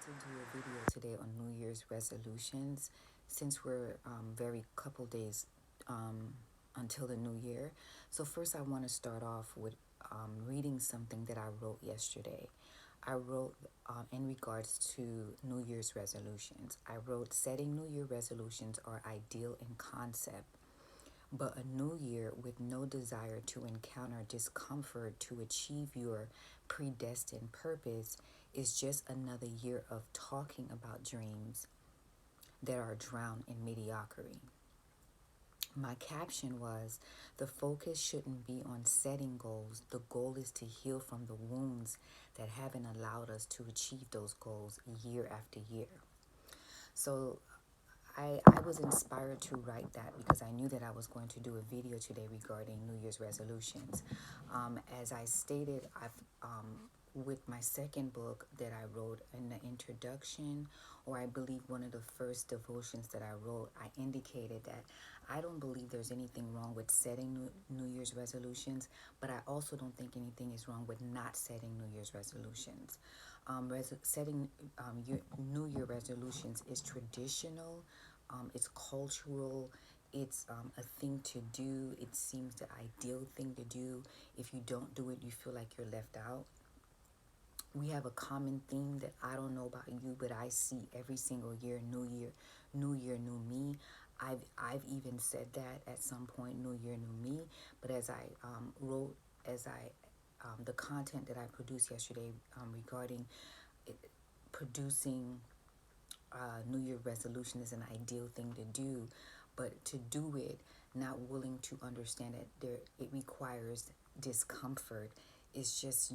to do a video today on New Year's resolutions since we're very couple days until the new year. So, first, I want to start off with reading something that I wrote yesterday. I wrote in regards to New Year's resolutions. I wrote, setting New Year resolutions are ideal in concept, but a new year with no desire to encounter discomfort to achieve your predestined purpose is just another year of talking about dreams that are drowned in mediocrity. My caption was, the focus shouldn't be on setting goals. The goal is to heal from the wounds that haven't allowed us to achieve those goals year after year. So I was inspired to write that because I knew that I was going to do a video today regarding New Year's resolutions. As I stated, with my second book that I wrote in the introduction, or I believe one of the first devotions that I wrote, I indicated that I don't believe there's anything wrong with setting New Year's resolutions, but I also don't think anything is wrong with not setting New Year's resolutions. Setting your New Year resolutions is traditional, it's cultural, it's a thing to do. It seems the ideal thing to do. If you don't do it, you feel like you're left out. We have a common theme that I don't know about you, but I see every single year, new year, new me. I've even said that at some point, new year, new me. But as I wrote, as I the content that I produced yesterday regarding it, producing New Year resolution is an ideal thing to do, but to do it, not willing to understand that it requires discomfort. It's just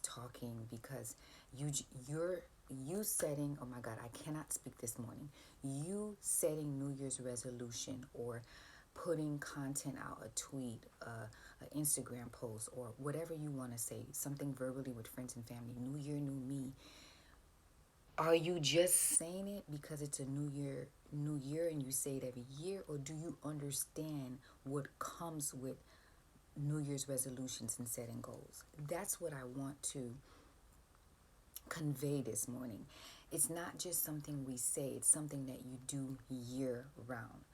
talking because you setting, oh my God, I cannot speak this morning. You setting New Year's resolution or putting content out, a tweet, an Instagram post, or whatever you want to say, something verbally with friends and family, new year, new me. Are you just saying it because it's a new year and you say it every year, or do you understand what comes with New Year's resolutions and setting goals? That's what I want to convey this morning. It's not just something we say, it's something that you do year round.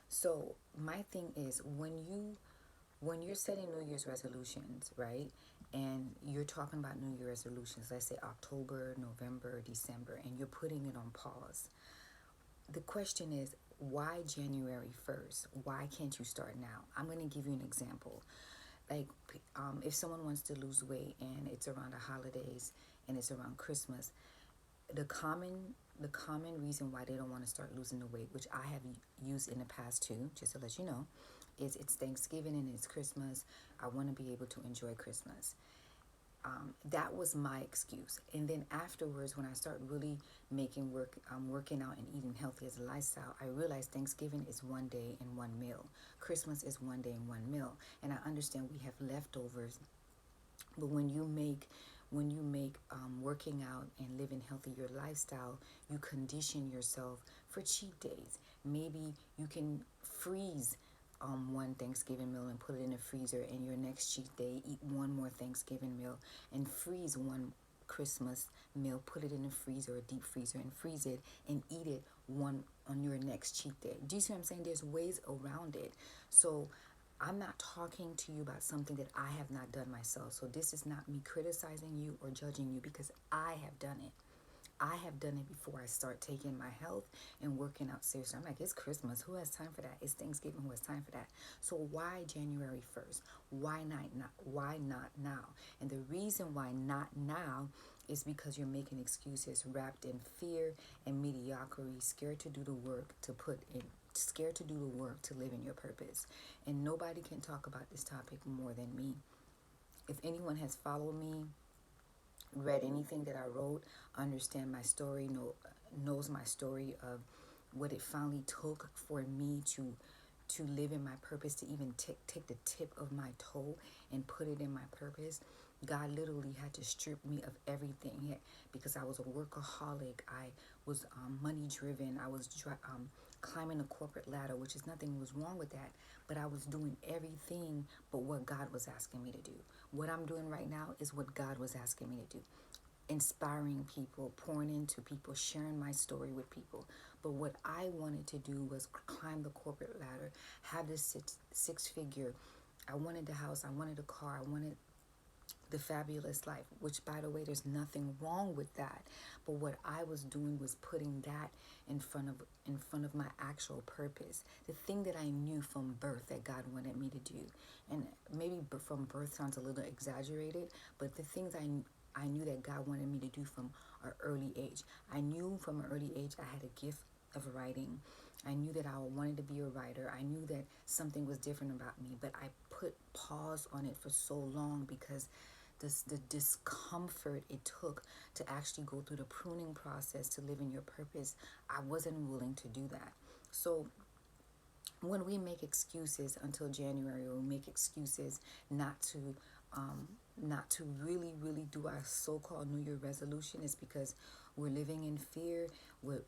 So my thing is, when you're setting New Year's resolutions, right? And you're talking about New Year resolutions, let's say October, November, December, and you're putting it on pause. The question is, why January 1st? Why can't you start now? I'm going to give you an example. Like, if someone wants to lose weight and it's around the holidays and it's around Christmas, the common reason why they don't want to start losing the weight, which I have used in the past too, just to let you know, is it's Thanksgiving and it's Christmas. I want to be able to enjoy Christmas. That was my excuse. And then afterwards, when I start really working out and eating healthy as a lifestyle, I realized Thanksgiving is one day and one meal. Christmas is one day and one meal. And I understand we have leftovers, but when you make working out and living healthy your lifestyle, you condition yourself for cheat days. Maybe you can freeze one Thanksgiving meal and put it in the freezer, and your next cheat day eat one more Thanksgiving meal and freeze one Christmas meal, put it in the freezer or deep freezer and freeze it and eat it one on your next cheat day. Do you see what I'm saying? There's ways around it. So I'm not talking to you about something that I have not done myself. So this is not me criticizing you or judging you because I have done it. I have done it before I start taking my health and working out seriously. I'm like, it's Christmas. Who has time for that? It's Thanksgiving. Who has time for that? So why January 1st? Why not? Why not now? And the reason why not now is because you're making excuses wrapped in fear and mediocrity, scared to do the work scared to do the work to live in your purpose. And nobody can talk about this topic more than me. If anyone has followed me, read anything that I wrote, understand my story, knows my story of what it finally took for me to live in my purpose, to even take the tip of my toe and put it in my purpose. God literally had to strip me of everything because I was a workaholic. I was money driven. I was climbing the corporate ladder, which is nothing was wrong with that. But I was doing everything but what God was asking me to do. What I'm doing right now is what God was asking me to do. inspiring people, pouring into people, sharing my story with people. But what I wanted to do was climb the corporate ladder, have this six figure. I wanted the house, I wanted a car, I wanted the fabulous life, which, by the way, there's nothing wrong with that. But what I was doing was putting that in front of my actual purpose, the thing that I knew from birth that God wanted me to do. And maybe from birth sounds a little exaggerated, but the things I knew that God wanted me to do from an early age. I knew from an early age I had a gift of writing. I knew that I wanted to be a writer. I knew that something was different about me, but I put pause on it for so long because the discomfort it took to actually go through the pruning process to live in your purpose, I wasn't willing to do that. So when we make excuses until January, or we make excuses not to really do our so-called New Year resolution, is because we're living in fear. We're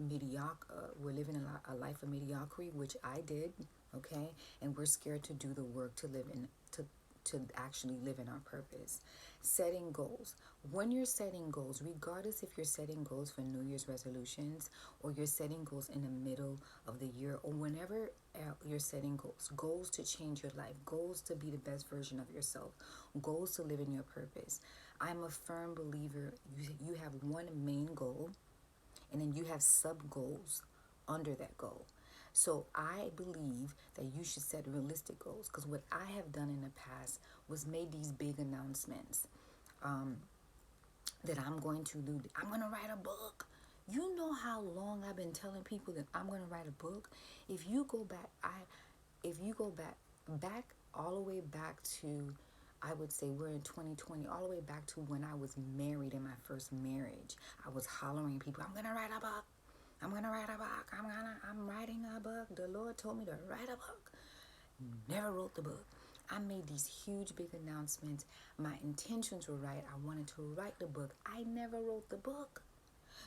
living a life of mediocrity, which I did, okay, and we're scared to do the work to live in to actually live in our purpose. Setting goals. When you're setting goals, regardless if you're setting goals for New Year's resolutions, or you're setting goals in the middle of the year, or whenever you're setting goals to change your life, goals to be the best version of yourself, goals to live in your purpose, I'm a firm believer you have one main goal, and then you have sub goals under that goal. So I believe that you should set realistic goals, because what I have done in the past was made these big announcements, that I'm going to do. I'm going to write a book. You know how long I've been telling people that I'm going to write a book? If you go back all the way back to, I would say we're in 2020, all the way back to when I was married in my first marriage. I was hollering people, I'm going to write a book. I'm going to write a book. I'm writing a book. The Lord told me to write a book. Never wrote the book. I made these huge, big announcements. My intentions were right. I wanted to write the book. I never wrote the book.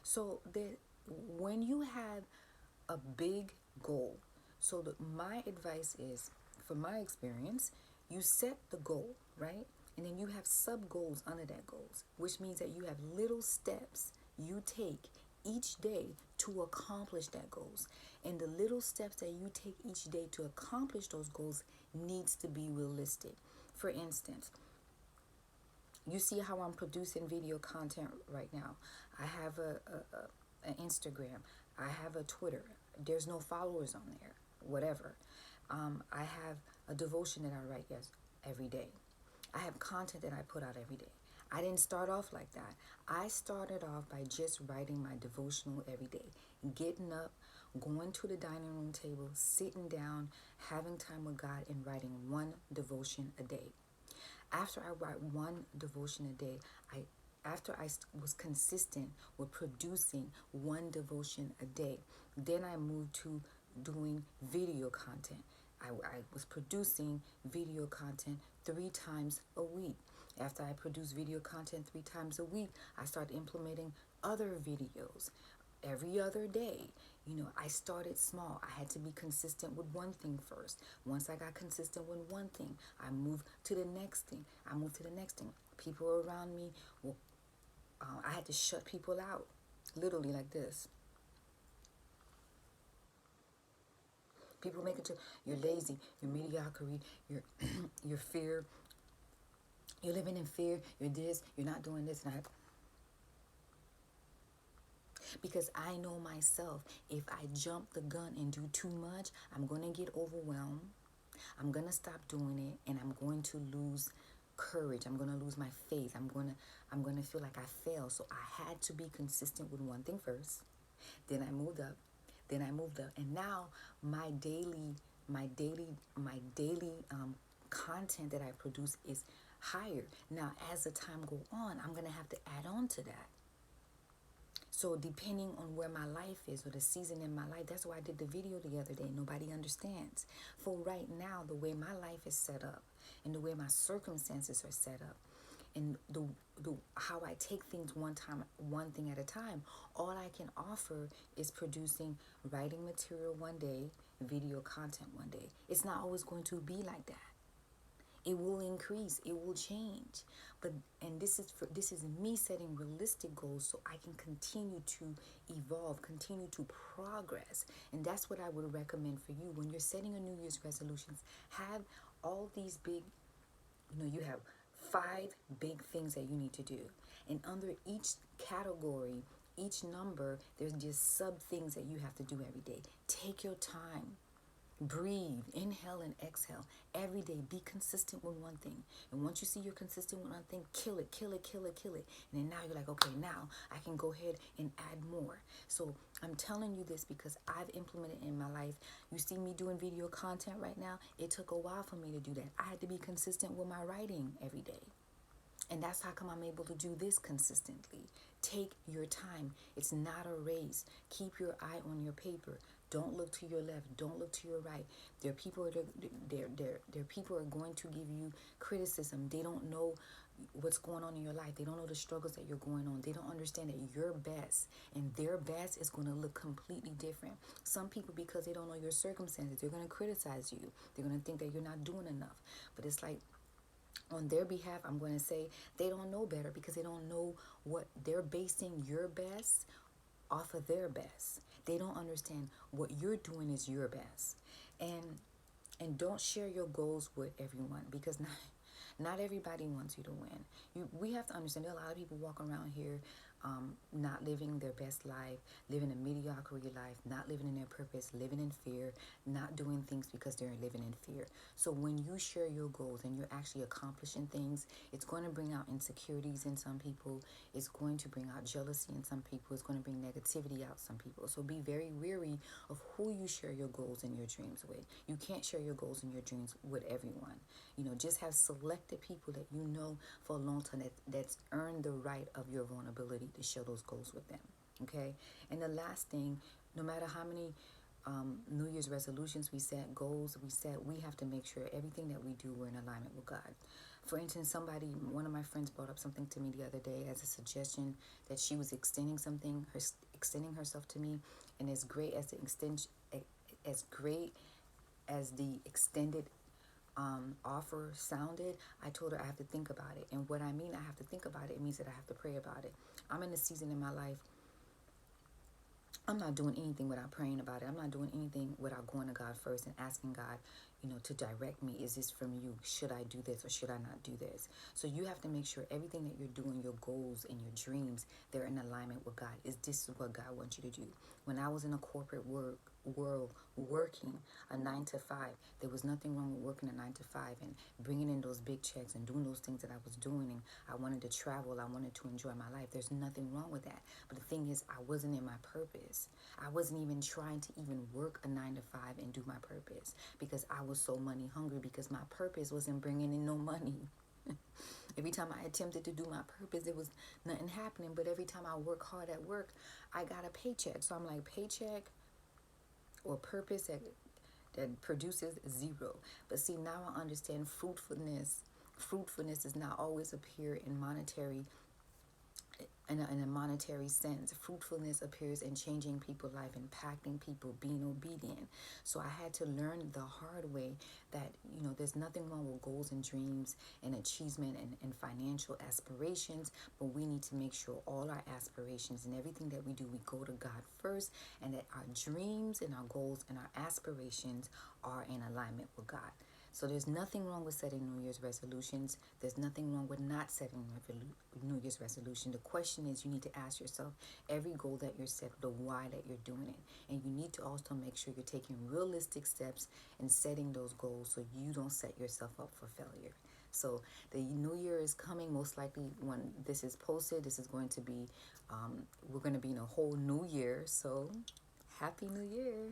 So when you have a big goal, my advice is, from my experience, you set the goal, right? And then you have sub goals under that goals, which means that you have little steps you take each day to accomplish that goals. And the little steps that you take each day to accomplish those goals needs to be realistic. For instance, you see how I'm producing video content right now. I have an Instagram. I have a Twitter. There's no followers on there, whatever. I have a devotion that I write every day. I have content that I put out every day. I didn't start off like that. I started off by just writing my devotional every day, getting up, going to the dining room table, sitting down, having time with God, and writing one devotion a day. After I write one devotion a day, after I was consistent with producing one devotion a day, then I moved to doing video content. I was producing video content 3 times a week. After I produced video content 3 times a week, I started implementing other videos every other day. I started small. I had to be consistent with one thing first. Once I got consistent with one thing, I moved to the next thing. People around me, I had to shut people out, literally like this. People make it to, you're lazy, you're mediocrity, you're fear, you're living in fear, you're this, you're not doing this, and because I know myself, if I jump the gun and do too much, I'm going to get overwhelmed. I'm going to stop doing it, and I'm going to lose courage. I'm going to lose my faith. I'm going to feel like I failed. So I had to be consistent with one thing first. Then I moved up. And now my daily content that I produce is higher. Now, as the time go on, I'm going to have to add on to that. So depending on where my life is, or the season in my life, that's why I did the video the other day. Nobody understands. For right now, the way my life is set up, and the way my circumstances are set up, and the how I take things one thing at a time, all I can offer is producing writing material one day, video content one day. It's not always going to be like that. It will increase, it will change. But and this is me setting realistic goals so I can continue to evolve, continue to progress. And that's what I would recommend for you when you're setting a New Year's resolutions. Have all these big, you have 5 big things that you need to do. And under each category, each number, there's just sub things that you have to do every day. Take your time. Breathe, inhale and exhale every day. Be consistent with one thing. And once you see you're consistent with one thing, kill it, kill it, kill it, kill it. And then now you're like, okay, now I can go ahead and add more. So I'm telling you this because I've implemented in my life. You see me doing video content right now. It took a while for me to do that. I had to be consistent with my writing every day. And that's how come I'm able to do this consistently. Take your time. It's not a race. Keep your eye on your paper. Don't look to your left. Don't look to your right. There are people are going to give you criticism. They don't know what's going on in your life. They don't know the struggles that you're going on. They don't understand that your best and their best is going to look completely different. Some people, because they don't know your circumstances, they're going to criticize you. They're going to think that you're not doing enough. But it's like, on their behalf, I'm going to say they don't know better because they don't know what they're basing your best off of their best. They don't understand what you're doing is your best. And don't share your goals with everyone because not everybody wants you to win. We have to understand there are a lot of people walking around here not living their best life, living a mediocrity life, not living in their purpose, living in fear, not doing things because they're living in fear. So when you share your goals and you're actually accomplishing things, it's going to bring out insecurities in some people. It's going to bring out jealousy in some people. It's going to bring negativity out some people. So be very wary of who you share your goals and your dreams with. You can't share your goals and your dreams with everyone. Just have selected people that you know for a long time that's earned the right of your vulnerability to share those goals with them. Okay? And the last thing, no matter how many New Year's resolutions we set, goals we have to make sure everything that we do, we're in alignment with God. For instance, one of my friends brought up something to me the other day as a suggestion that she was extending herself to me, and as great as the extended offer sounded, I told her I have to think about it. And what I mean I have to think about it means that I have to pray about it. I'm in a season in my life, I'm not doing anything without praying about it. I'm not doing anything without going to God first and asking God, to direct me. Is this from you? Should I do this or should I not do this? So you have to make sure everything that you're doing, your goals and your dreams, they're in alignment with God. Is this what God wants you to do? When I was in a corporate world working a 9 to 5, there was nothing wrong with working a 9 to 5 and bringing in those big checks and doing those things that I was doing. And I wanted to travel. I wanted to enjoy my life. There's nothing wrong with that. But the thing is, I wasn't in my purpose. I wasn't even trying to even work a 9 to 5 and do my purpose because I was so money hungry because my purpose wasn't bringing in no money. Every time I attempted to do my purpose, there was nothing happening. But every time I work hard at work, I got a paycheck. So I'm like, paycheck or purpose that produces zero. But see, now I understand fruitfulness. Fruitfulness does not always appear in a monetary sense. Fruitfulness appears in changing people's life, impacting people, being obedient. So I had to learn the hard way that, there's nothing wrong with goals and dreams and achievement and financial aspirations, but we need to make sure all our aspirations and everything that we do, we go to God first, and that our dreams and our goals and our aspirations are in alignment with God. So there's nothing wrong with setting New Year's resolutions. There's nothing wrong with not setting New Year's resolution. The question is, you need to ask yourself every goal that you're set, the why that you're doing it. And you need to also make sure you're taking realistic steps in setting those goals so you don't set yourself up for failure. So the new year is coming. Most likely when this is posted, this is going to be, we're going to be in a whole new year. So happy new year.